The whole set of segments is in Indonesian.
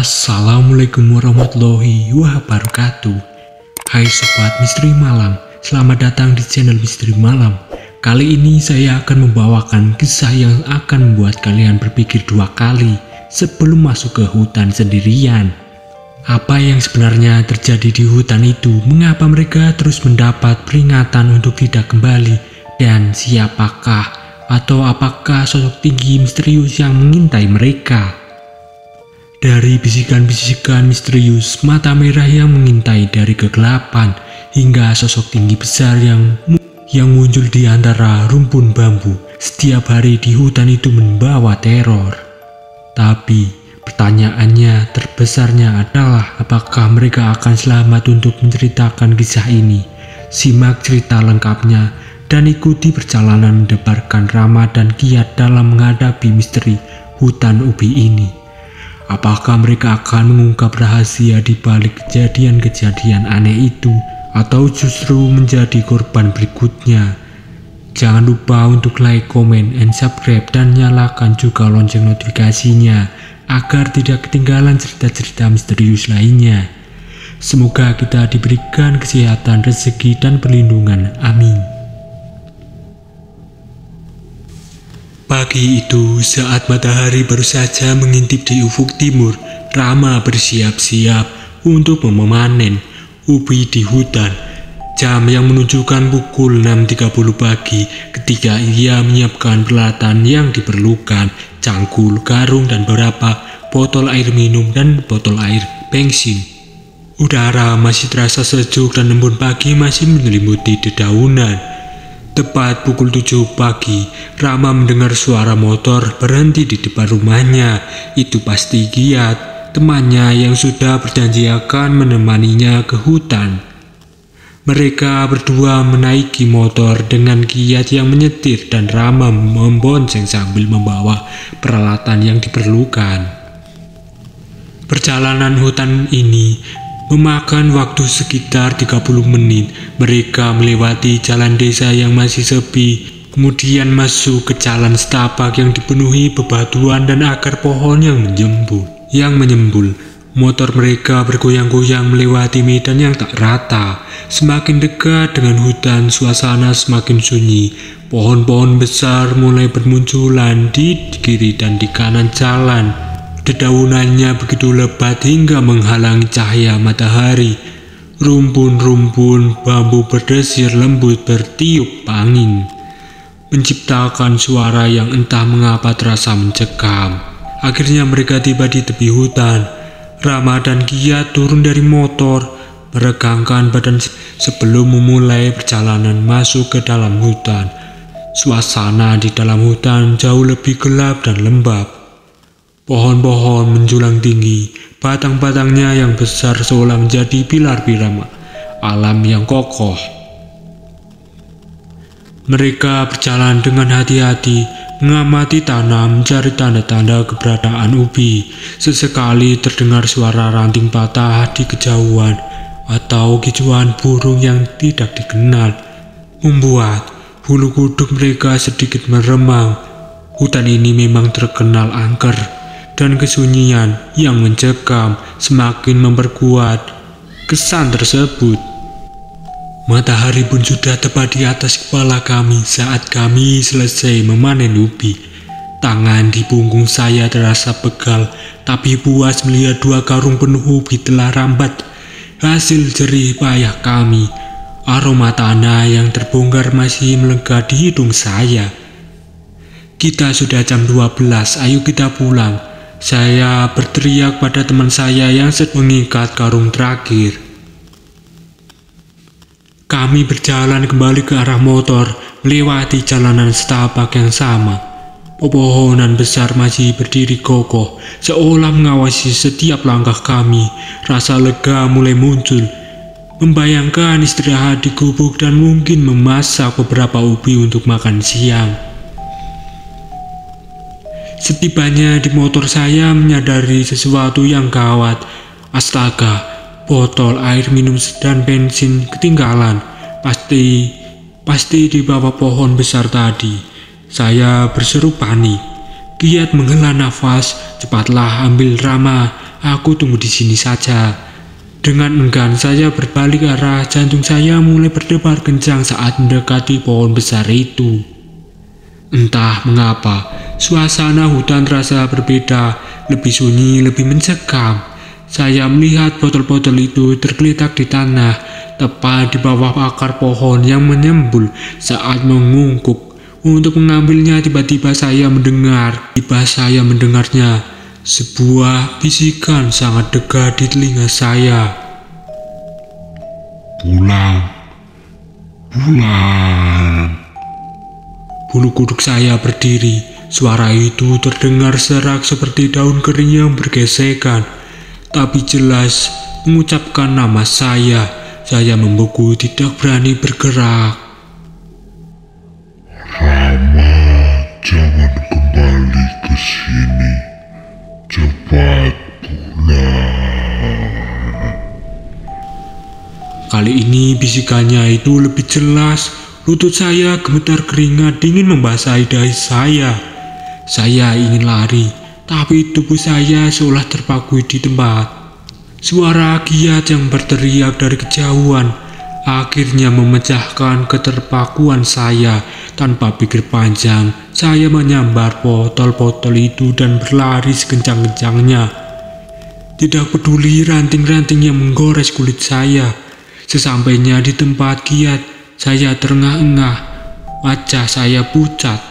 Assalamualaikum warahmatullahi wabarakatuh. Hai Sobat Misteri Malam, selamat datang di channel Misteri Malam. Kali ini saya akan membawakan kisah yang akan membuat kalian berpikir dua kali sebelum masuk ke hutan sendirian. Apa yang sebenarnya terjadi di hutan itu? Mengapa mereka terus mendapat peringatan untuk tidak kembali? Dan siapakah atau apakah sosok tinggi misterius yang mengintai mereka? Dari bisikan-bisikan misterius, mata merah yang mengintai dari kegelapan, hingga sosok tinggi besar yang muncul di antara rumpun bambu setiap hari di hutan itu membawa teror. Tapi pertanyaannya terbesarnya adalah apakah mereka akan selamat untuk menceritakan kisah ini? Simak cerita lengkapnya dan ikuti perjalanan mendebarkan Rama dan Kiat dalam menghadapi misteri hutan ubi ini. Apakah mereka akan mengungkap rahasia di balik kejadian-kejadian aneh itu, atau justru menjadi korban berikutnya? Jangan lupa untuk like, comment, and subscribe, dan nyalakan juga lonceng notifikasinya agar tidak ketinggalan cerita-cerita misterius lainnya. Semoga kita diberikan kesehatan, rezeki, dan perlindungan. Amin. Pagi itu, saat matahari baru saja mengintip di ufuk timur, Rama bersiap-siap untuk memanen ubi di hutan. Jam yang menunjukkan pukul 6.30 pagi ketika ia menyiapkan peralatan yang diperlukan, cangkul, karung, dan beberapa botol air minum dan botol air bensin. Udara masih terasa sejuk dan embun pagi masih menyelimuti dedaunan. Tepat pukul 7 pagi, Rama mendengar suara motor berhenti di depan rumahnya. Itu pasti Kiat, temannya yang sudah berjanji akan menemaninya ke hutan. Mereka berdua menaiki motor dengan Kiat yang menyetir dan Rama membonceng sambil membawa peralatan yang diperlukan. Perjalanan hutan ini memakan waktu sekitar 30 menit. Mereka melewati jalan desa yang masih sepi, kemudian masuk ke jalan setapak yang dipenuhi bebatuan dan akar pohon yang menyembul. Motor mereka bergoyang-goyang melewati medan yang tak rata. Semakin dekat dengan hutan, suasana semakin sunyi. Pohon-pohon besar mulai bermunculan di kiri dan di kanan jalan. Dedaunannya begitu lebat hingga menghalangi cahaya matahari. Rumpun-rumpun bambu berdesir lembut bertiup angin, menciptakan suara yang entah mengapa terasa mencekam. Akhirnya mereka tiba di tepi hutan. Rama dan Kiat turun dari motor, meregangkan badan sebelum memulai perjalanan masuk ke dalam hutan. Suasana di dalam hutan jauh lebih gelap dan lembab. Pohon-pohon menjulang tinggi, batang-batangnya yang besar seolah menjadi pilar-pilar alam yang kokoh. Mereka berjalan dengan hati-hati, mengamati tanah, mencari tanda-tanda keberadaan ubi. Sesekali terdengar suara ranting patah di kejauhan atau kicauan burung yang tidak dikenal, membuat bulu kuduk mereka sedikit meremang. Hutan ini memang terkenal angker, dan kesunyian yang mencekam semakin memperkuat kesan tersebut. Matahari pun sudah tepat di atas kepala kami saat kami selesai memanen ubi. Tangan di punggung saya terasa pegal, tapi puas melihat 2 karung penuh ubi telah rambat. Hasil jerih payah kami. Aroma tanah yang terbongkar masih melekat di hidung saya. Kita sudah jam 12, ayo kita pulang. Saya berteriak pada teman saya yang sedang mengikat karung terakhir. Kami berjalan kembali ke arah motor, melewati jalanan setapak yang sama. Pepohonan besar masih berdiri kokoh, seolah mengawasi setiap langkah kami. Rasa lega mulai muncul, membayangkan istirahat di gubuk dan mungkin memasak beberapa ubi untuk makan siang. Setibanya di motor saya menyadari sesuatu yang gawat. Astaga, botol air minum dan bensin ketinggalan. Pasti di bawah pohon besar tadi. Saya berseru panik. Kiat menghela nafas. Cepatlah ambil Rama, Aku tunggu di sini saja. Dengan enggan saya berbalik arah, jantung saya mulai berdebar kencang saat mendekati pohon besar itu. Entah mengapa, suasana hutan terasa berbeda, lebih sunyi, lebih mencekam. Saya melihat botol-botol itu tergeletak di tanah, tepat di bawah akar pohon yang menyembul saat mengungkuk. Untuk mengambilnya, tiba-tiba saya mendengarnya. Sebuah bisikan sangat dekat di telinga saya. Pulang. Bulu kuduk saya berdiri. Suara itu terdengar serak seperti daun kering yang bergesekan, tapi jelas mengucapkan nama saya. Saya membeku, tidak berani bergerak. Rama, jangan kembali ke sini. Cepat pulang. Kali ini bisikannya itu lebih jelas. Lutut saya gemetar, keringat dingin membasahi dahi saya. Saya ingin lari, tapi tubuh saya seolah terpaku di tempat. Suara giat yang berteriak dari kejauhan akhirnya memecahkan keterpakuan saya. Tanpa pikir panjang, saya menyambar botol-botol itu dan berlari sekencang-kencangnya. Tidak peduli ranting-ranting yang menggores kulit saya. Sesampainya di tempat giat, saya terengah-engah. Wajah saya pucat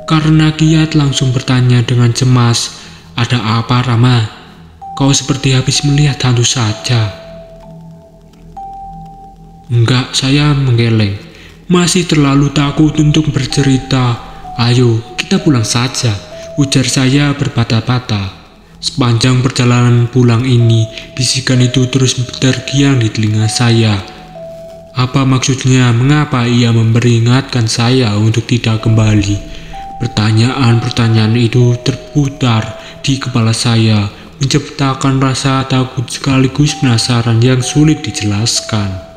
karena giat langsung bertanya dengan cemas, "Ada apa, Rama? Kau seperti habis melihat hantu saja." "Enggak," saya menggeleng. "Masih terlalu takut untuk bercerita. Ayo, kita pulang saja," ujar saya berbata-bata. Sepanjang perjalanan pulang ini, bisikan itu terus tergiang di telinga saya. Apa maksudnya? Mengapa ia memperingatkan saya untuk tidak kembali? Pertanyaan-pertanyaan itu terputar di kepala saya, menciptakan rasa takut sekaligus penasaran yang sulit dijelaskan.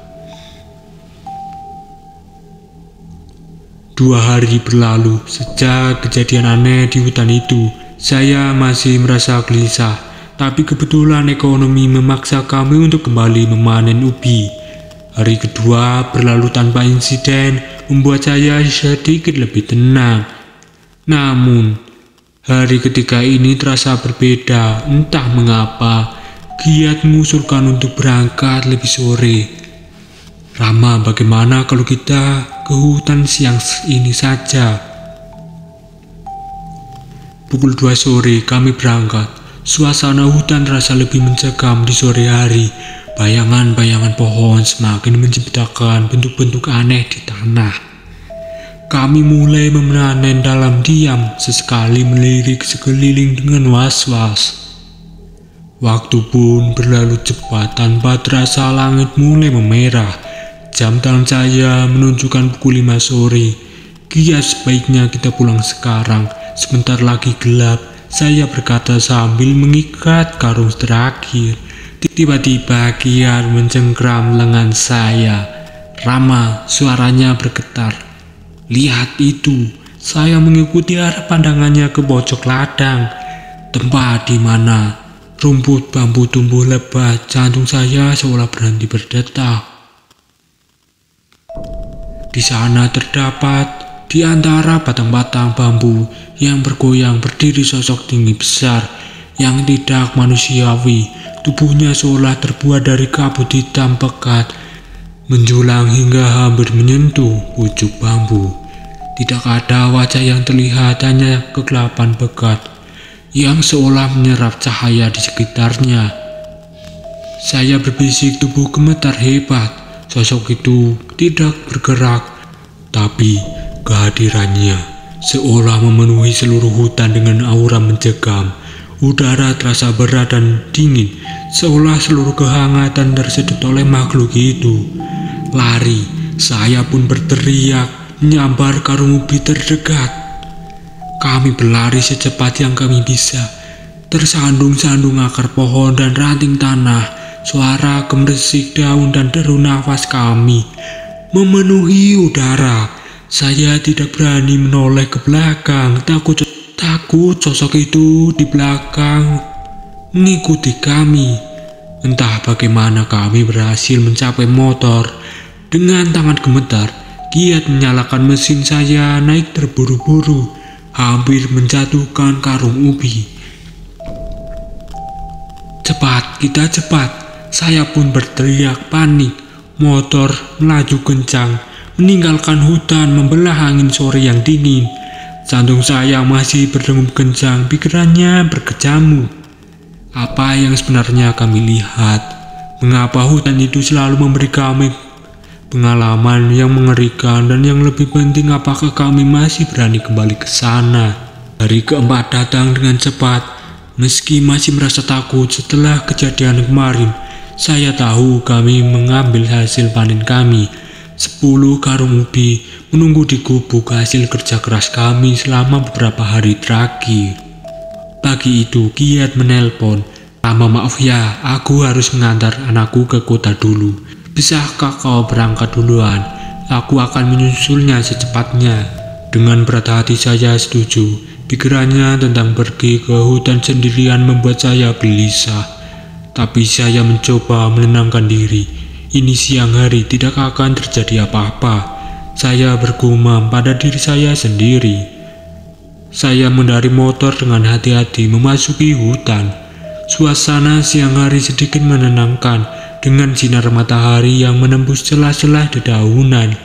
2 hari berlalu sejak kejadian aneh di hutan itu. Saya masih merasa gelisah, tapi kebetulan ekonomi memaksa kami untuk kembali memanen ubi. Hari kedua berlalu tanpa insiden, membuat saya sedikit lebih tenang. Namun, hari ketiga ini terasa berbeda. Entah mengapa, giat mengusulkan untuk berangkat lebih sore. "Rama, bagaimana kalau kita ke hutan siang ini saja?" Pukul 2 sore kami berangkat. Suasana hutan terasa lebih mencekam di sore hari. Bayangan-bayangan pohon semakin menciptakan bentuk-bentuk aneh di tanah. Kami mulai memanen dalam diam, sesekali melirik sekeliling dengan was-was. Waktu pun berlalu cepat tanpa terasa. Langit mulai memerah. Jam tangan saya menunjukkan pukul 5 sore. "Giat, sebaiknya kita pulang sekarang. Sebentar lagi gelap," saya berkata sambil mengikat karung terakhir. Tiba-tiba Giat mencengkram lengan saya. "Rama," suaranya bergetar. "Lihat itu." Saya mengikuti arah pandangannya ke pojok ladang, tempat di mana rumput bambu tumbuh lebat. Jantung saya seolah berhenti berdetak. Di sana terdapat di antara batang-batang bambu yang bergoyang berdiri sosok tinggi besar yang tidak manusiawi. Tubuhnya seolah terbuat dari kabut hitam pekat, menjulang hingga hampir menyentuh pucuk bambu. Tidak ada wajah yang terlihat, hanya kegelapan pekat yang seolah menyerap cahaya di sekitarnya. Saya berbisik, tubuh gemetar hebat. Sosok itu tidak bergerak, tapi kehadirannya seolah memenuhi seluruh hutan dengan aura mencekam. Udara terasa berat dan dingin, seolah seluruh kehangatan tersedot oleh makhluk itu. Lari, saya pun berteriak, menyambar karung ubi terdekat. Kami berlari secepat yang kami bisa, tersandung-sandung akar pohon dan ranting tanah. Suara gemerisik daun dan deru nafas kami memenuhi udara. Saya tidak berani menoleh ke belakang, takut sosok itu di belakang mengikuti kami. Entah bagaimana kami berhasil mencapai motor. Dengan tangan gemetar, Kiat menyalakan mesin. Saya naik terburu-buru, hampir menjatuhkan karung ubi. Cepat, kita cepat. Saya pun berteriak panik. Motor melaju kencang, meninggalkan hutan, membelah angin sore yang dingin. Jantung saya masih berdegup kencang, pikirannya berkecamuk. Apa yang sebenarnya kami lihat? Mengapa hutan itu selalu memberi kami pengalaman yang mengerikan? Dan yang lebih penting, apakah kami masih berani kembali ke sana? Hari keempat datang dengan cepat. Meski masih merasa takut setelah kejadian kemarin, saya tahu kami mengambil hasil panen kami. 10 karung ubi menunggu di gubuk, hasil kerja keras kami selama beberapa hari terakhir. Pagi itu Kiat menelpon, maaf ya, aku harus mengantar anakku ke kota dulu. Bisakah kau berangkat duluan? Aku akan menyusulnya secepatnya." Dengan berat hati saya setuju. Pikirannya tentang pergi ke hutan sendirian membuat saya gelisah. Tapi saya mencoba menenangkan diri. Ini siang hari, tidak akan terjadi apa-apa. Saya bergumam pada diri saya sendiri. Saya mengendari motor dengan hati-hati memasuki hutan. Suasana siang hari sedikit menenangkan dengan sinar matahari yang menembus celah-celah dedaunan.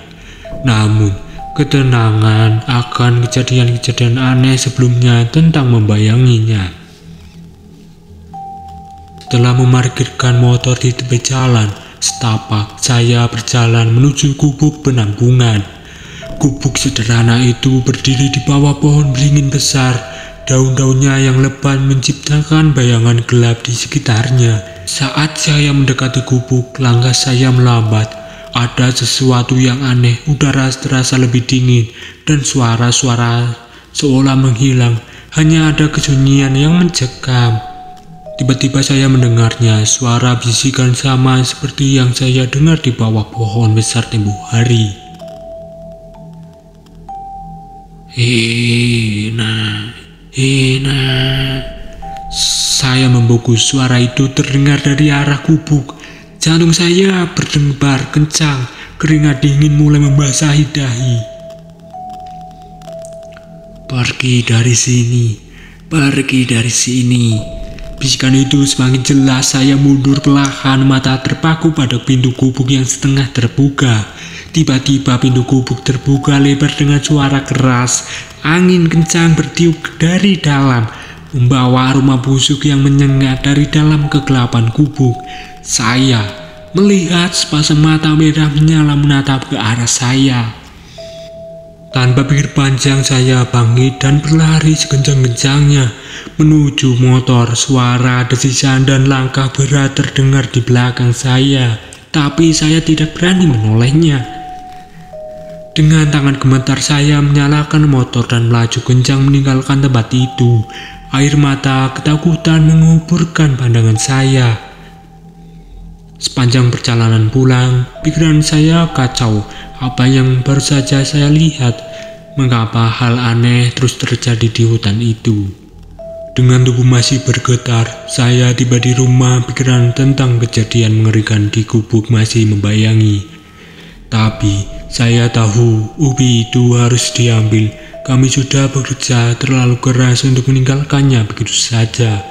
Namun, ketenangan akan kejadian-kejadian aneh sebelumnya tentang membayanginya. Setelah memarkirkan motor di tepi jalan setapak, saya berjalan menuju gubuk penampungan. Gubuk sederhana itu berdiri di bawah pohon beringin besar. Daun-daunnya yang lebat menciptakan bayangan gelap di sekitarnya. Saat saya mendekati gubuk, langkah saya melambat. Ada sesuatu yang aneh, udara terasa lebih dingin, dan suara-suara seolah menghilang. Hanya ada kesunyian yang mencekam. Tiba-tiba saya mendengarnya, suara bisikan sama seperti yang saya dengar di bawah pohon besar tempo hari. Hina. Saya membungkuk, suara itu terdengar dari arah gubuk. Jantung saya berdebar kencang, keringat dingin mulai membasahi dahi. Pergi dari sini. Bisikan itu semakin jelas. Saya mundur perlahan, mata terpaku pada pintu gubuk yang setengah terbuka. Tiba-tiba pintu gubuk terbuka lebar dengan suara keras. Angin kencang bertiup dari dalam, membawa aroma busuk yang menyengat dari dalam kegelapan gubuk. Saya melihat sepasang mata merah menyala menatap ke arah saya. Tanpa pikir panjang, saya bangkit dan berlari sekencang-kencangnya menuju motor. Suara desisan dan langkah berat terdengar di belakang saya, tapi saya tidak berani menolehnya. Dengan tangan gemetar saya menyalakan motor dan melaju kencang meninggalkan tempat itu. Air mata ketakutan menguburkan pandangan saya. Sepanjang perjalanan pulang, pikiran saya kacau. Apa yang baru saja saya lihat? Mengapa hal aneh terus terjadi di hutan itu? Dengan tubuh masih bergetar, saya tiba di rumah. Pikiran tentang kejadian mengerikan di gubuk masih membayangi. Tapi saya tahu ubi itu harus diambil. Kami sudah bekerja terlalu keras untuk meninggalkannya begitu saja.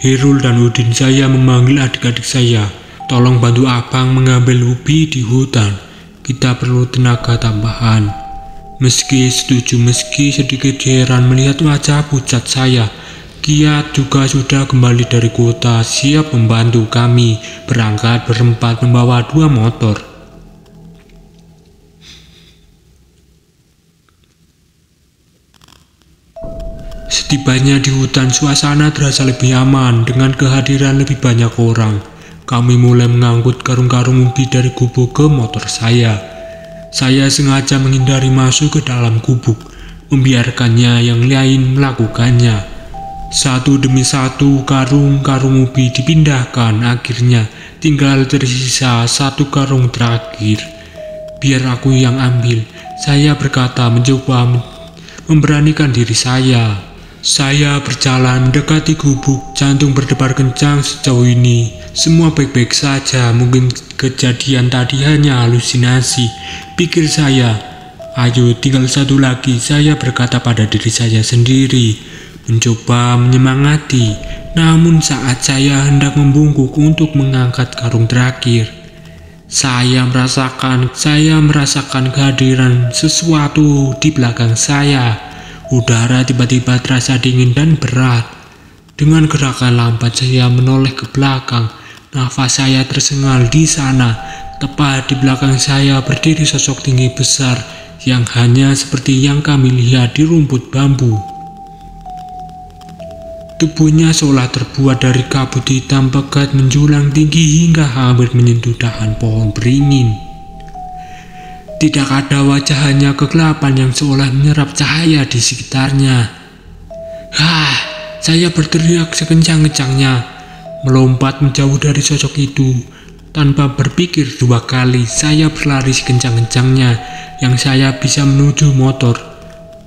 Herul dan Udin, saya memanggil adik-adik saya. Tolong bantu abang mengambil ubi di hutan. Kita perlu tenaga tambahan. Meski setuju, meski sedikit heran melihat wajah pucat saya, Kiat juga sudah kembali dari kota, siap membantu kami berangkat berempat membawa 2 motor. Setibanya di hutan, suasana terasa lebih aman dengan kehadiran lebih banyak orang. Kami mulai mengangkut karung-karung ubi dari gubuk ke motor saya. Saya sengaja menghindari masuk ke dalam gubuk, membiarkannya yang lain melakukannya. Satu demi satu karung-karung ubi dipindahkan. Akhirnya tinggal tersisa 1 karung terakhir. Biar aku yang ambil, saya berkata mencoba memberanikan diri saya. Saya berjalan mendekati gubuk, jantung berdebar kencang sejauh ini. Semua baik-baik saja, mungkin kejadian tadi hanya halusinasi, pikir saya. Ayo, tinggal satu lagi, saya berkata pada diri saya sendiri, mencoba menyemangati. Namun saat saya hendak membungkuk untuk mengangkat karung terakhir, saya merasakan kehadiran sesuatu di belakang saya. Udara tiba-tiba terasa dingin dan berat. Dengan gerakan lambat saya menoleh ke belakang. Nafas saya tersengal di sana. Tepat di belakang saya berdiri sosok tinggi besar yang hanya seperti yang kami lihat di rumput bambu. Tubuhnya seolah terbuat dari kabut hitam pekat menjulang tinggi hingga hampir menyentuh dahan pohon beringin. Tidak ada wajah, hanya kegelapan yang seolah menyerap cahaya di sekitarnya. Saya berteriak sekencang-kencangnya, melompat menjauh dari sosok itu. Tanpa berpikir dua kali, saya berlari sekencang-kencangnya yang saya bisa menuju motor.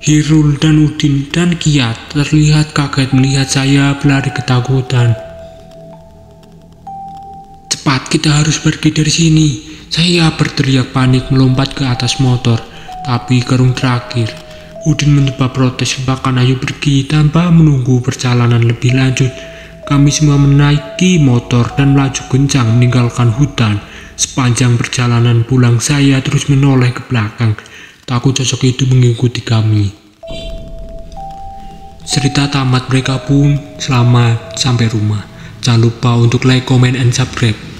Hirul dan Udin dan Kiat terlihat kaget melihat saya berlari ketakutan. Cepat, kita harus pergi dari sini. Saya berteriak panik melompat ke atas motor, tapi karung terakhir. Udin mencoba protes, bahkan ayo pergi tanpa menunggu perjalanan lebih lanjut. Kami semua menaiki motor dan melaju kencang meninggalkan hutan. Sepanjang perjalanan pulang saya terus menoleh ke belakang, takut sosok itu mengikuti kami. Cerita tamat, mereka pun selamat sampai rumah. Jangan lupa untuk like, comment, and subscribe.